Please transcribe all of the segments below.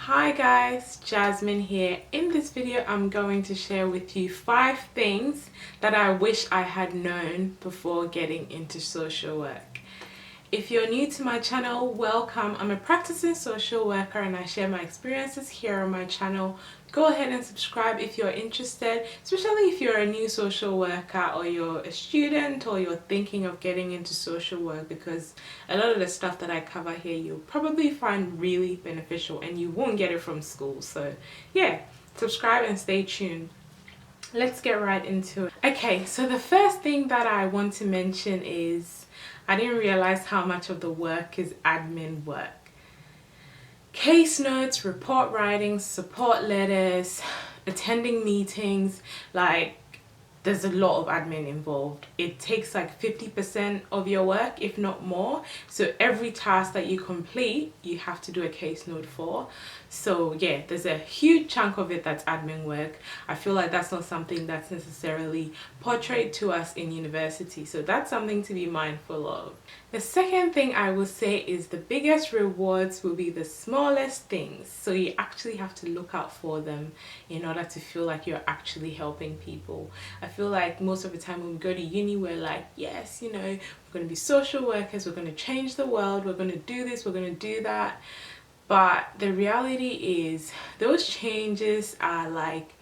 Hi guys, Jasmine here. In this video I'm going to share with you 5 things that I wish I had known before getting into social work. If you're new to my channel, welcome. I'm a practicing social worker and I share my experiences here on my channel. Go ahead and subscribe if you're interested, especially if you're a new social worker or you're a student or you're thinking of getting into social work, because a lot of the stuff that I cover here you'll probably find really beneficial and you won't get it from school. So yeah, subscribe and stay tuned. Let's get right into it. Okay, so the first thing that I want to mention is I didn't realize how much of the work is admin work. Case notes, report writing, support letters, attending meetings, like there's a lot of admin involved. It takes like 50% of your work, if not more. So every task that you complete, you have to do a case note for. So yeah, there's a huge chunk of it that's admin work. I feel like that's not something that's necessarily portrayed to us in university. So that's something to be mindful of. The second thing I will say is the biggest rewards will be the smallest things. So you actually have to look out for them in order to feel like you're actually helping people. I feel like most of the time when we go to uni, we're like, yes, you know, we're going to be social workers, we're going to change the world, we're going to do this, we're going to do that. But the reality is those changes are like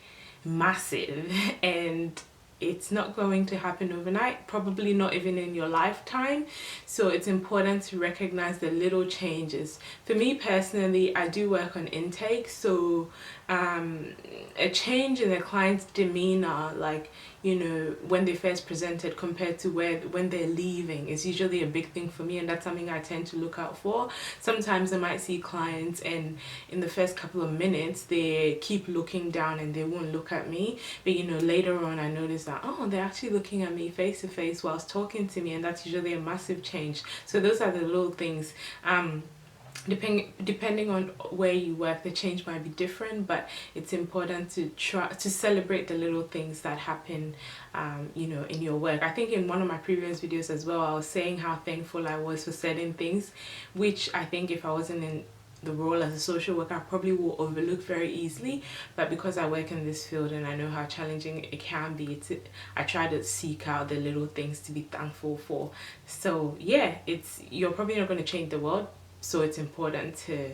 massive and it's not going to happen overnight, probably not even in your lifetime. So it's important to recognize the little changes. For me personally, I do work on intake, so a change in the client's demeanor, like, you know, when they first presented compared to when they're leaving, is usually a big thing for me, and that's something I tend to look out for. Sometimes I might see clients and in the first couple of minutes they keep looking down and they won't look at me, but you know, later on I notice that, oh, they're actually looking at me face to face whilst talking to me, and that's usually a massive change. So those are the little things. Depending on where you work, the change might be different, but it's important to try to celebrate the little things that happen you know, in your work. I think in one of my previous videos as well, I was saying how thankful I was for certain things, which I think if I wasn't in the role as a social worker I probably will overlook very easily, but because I work in this field and I know how challenging it can be, I try to seek out the little things to be thankful for. So yeah, you're probably not going to change the world, so it's important to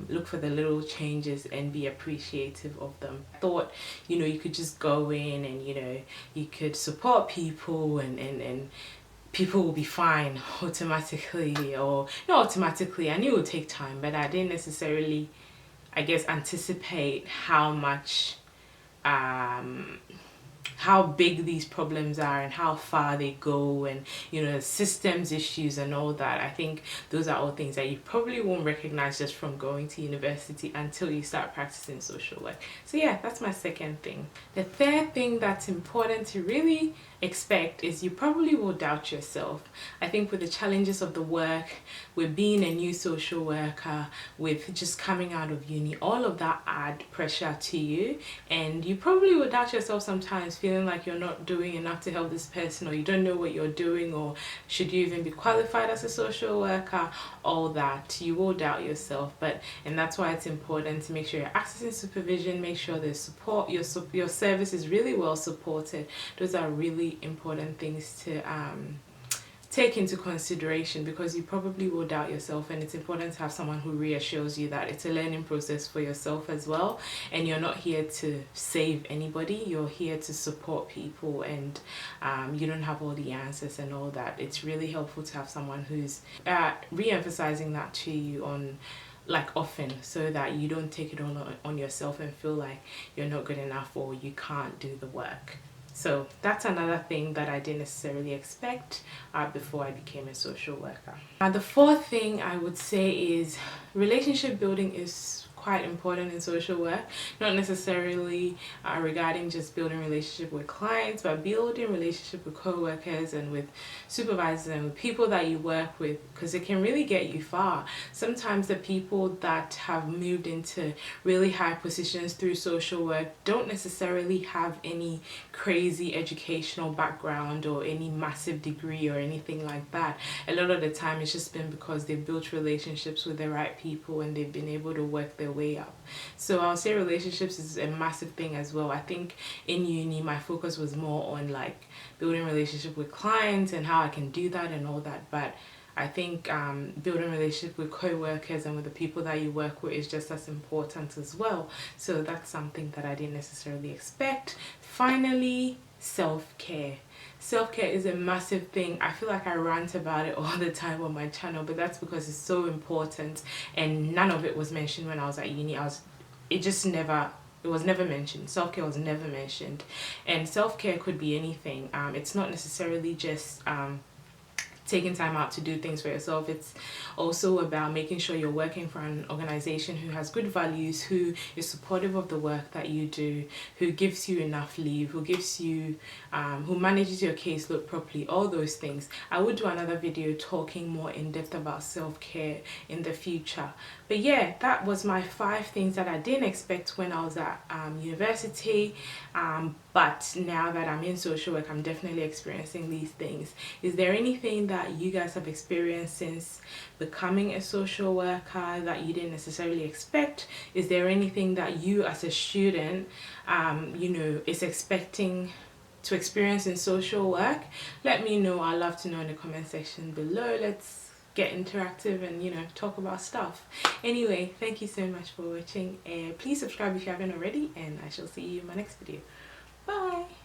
look for the little changes and be appreciative of them. I thought, you know, you could just go in and, you know, you could support people and people will be fine automatically, or not automatically. I knew it would take time, but I didn't necessarily, I guess, anticipate how much how big these problems are and how far they go, and you know, systems issues and all that. I think those are all things that you probably won't recognize just from going to university until you start practicing social work. So yeah, that's my second thing. The third thing that's important to really expect is you probably will doubt yourself. I think with the challenges of the work, with being a new social worker, with just coming out of uni, all of that add pressure to you, and you probably will doubt yourself sometimes, feeling like you're not doing enough to help this person, or you don't know what you're doing, or should you even be qualified as a social worker. All that, you will doubt yourself, and that's why it's important to make sure you're accessing supervision, make sure there's support, your service is really well supported. Those are really important things to take into consideration, because you probably will doubt yourself, and it's important to have someone who reassures you that it's a learning process for yourself as well, and you're not here to save anybody, you're here to support people, and you don't have all the answers and all that. It's really helpful to have someone who's re-emphasizing that to you on often, so that you don't take it all on yourself and feel like you're not good enough or you can't do the work. So that's another thing that I didn't necessarily expect before I became a social worker. The fourth thing I would say is relationship building is quite important in social work, not necessarily regarding just building relationship with clients, but building relationship with co-workers and with supervisors and with people that you work with, because it can really get you far. Sometimes the people that have moved into really high positions through social work don't necessarily have any crazy educational background or any massive degree or anything like that. A lot of the time it's just been because they've built relationships with the right people and they've been able to work their way way up. So I'll say relationships is a massive thing as well. I think in uni my focus was more on like building relationship with clients and how I can do that and all that, but I think building relationship with co-workers and with the people that you work with is just as important as well. So that's something that I didn't necessarily expect. Finally, self-care. Self-care is a massive thing. I feel like I rant about it all the time on my channel, but that's because it's so important, and none of it was mentioned when I was at uni. It was never mentioned. Self-care was never mentioned. And self-care could be anything. It's not necessarily just taking time out to do things for yourself. It's also about making sure you're working for an organization who has good values, who is supportive of the work that you do, who gives you enough leave, who gives you who manages your caseload properly, all those things. I would do another video talking more in depth about self-care in the future. But yeah, that was my 5 things that I didn't expect when I was at university, but now that I'm in social work, I'm definitely experiencing these things. Is there anything that you guys have experienced since becoming a social worker that you didn't necessarily expect? Is there anything that you as a student is expecting to experience in social work? Let me know. I'd love to know in the comment section below. Let's get interactive and talk about stuff. Anyway, thank you so much for watching, and please subscribe if you haven't already, and I shall see you in my next video. Bye.